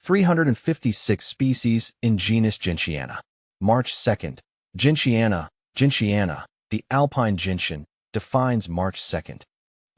356 species in genus Gentiana. March 2nd. Gentiana, the alpine gentian, defines March 2nd.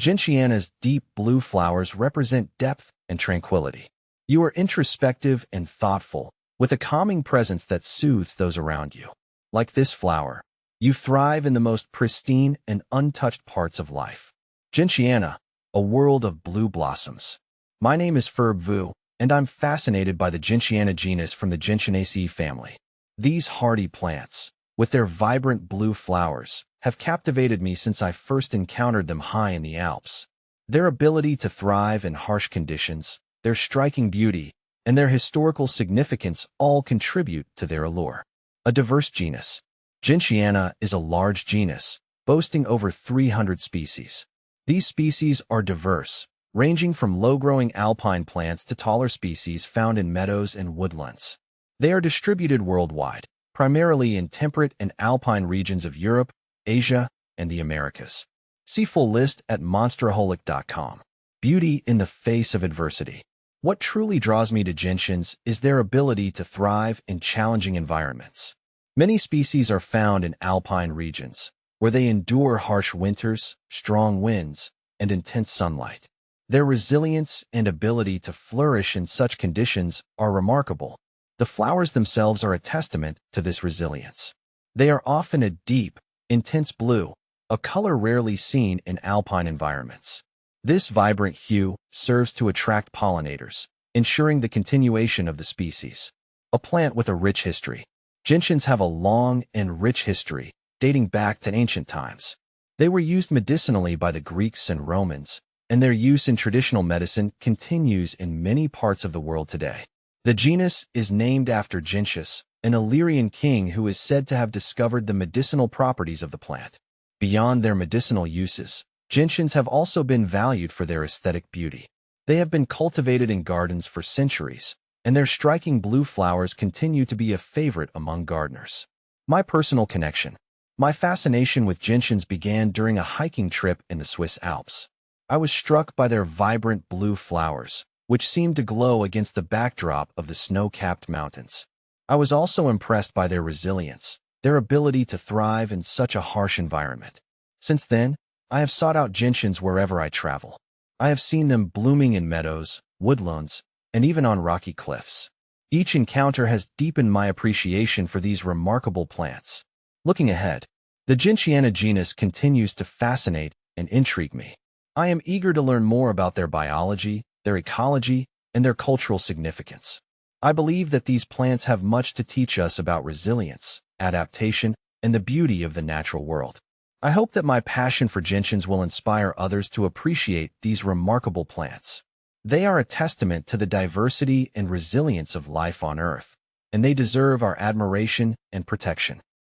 Gentiana's deep blue flowers represent depth and tranquility. You are introspective and thoughtful, with a calming presence that soothes those around you. Like this flower, you thrive in the most pristine and untouched parts of life. Gentiana, a world of blue blossoms. My name is Ferb Vu, and I'm fascinated by the Gentiana genus from the Gentianaceae family. These hardy plants, with their vibrant blue flowers, have captivated me since I first encountered them high in the Alps. Their ability to thrive in harsh conditions, their striking beauty, and their historical significance all contribute to their allure. A diverse genus. Gentiana is a large genus, boasting over 300 species. These species are diverse, ranging from low-growing alpine plants to taller species found in meadows and woodlands. They are distributed worldwide, primarily in temperate and alpine regions of Europe, Asia, and the Americas. See full list at monsteraholic.com. Beauty in the face of adversity. What truly draws me to gentians is their ability to thrive in challenging environments. Many species are found in alpine regions, where they endure harsh winters, strong winds, and intense sunlight. Their resilience and ability to flourish in such conditions are remarkable. The flowers themselves are a testament to this resilience. They are often a deep, intense blue, a color rarely seen in alpine environments. This vibrant hue serves to attract pollinators, ensuring the continuation of the species. A plant with a rich history. Gentians have a long and rich history, dating back to ancient times. They were used medicinally by the Greeks and Romans, and their use in traditional medicine continues in many parts of the world today. The genus is named after Genus, an Illyrian king who is said to have discovered the medicinal properties of the plant. Beyond their medicinal uses, gentians have also been valued for their aesthetic beauty. They have been cultivated in gardens for centuries, and their striking blue flowers continue to be a favorite among gardeners. My personal connection. My fascination with gentians began during a hiking trip in the Swiss Alps. I was struck by their vibrant blue flowers, which seemed to glow against the backdrop of the snow-capped mountains. I was also impressed by their resilience, their ability to thrive in such a harsh environment. Since then, I have sought out gentians wherever I travel. I have seen them blooming in meadows, woodlands, and even on rocky cliffs. Each encounter has deepened my appreciation for these remarkable plants. Looking ahead, the Gentiana genus continues to fascinate and intrigue me. I am eager to learn more about their biology, their ecology, and their cultural significance. I believe that these plants have much to teach us about resilience, adaptation, and the beauty of the natural world. I hope that my passion for gentians will inspire others to appreciate these remarkable plants. They are a testament to the diversity and resilience of life on Earth, and they deserve our admiration and protection.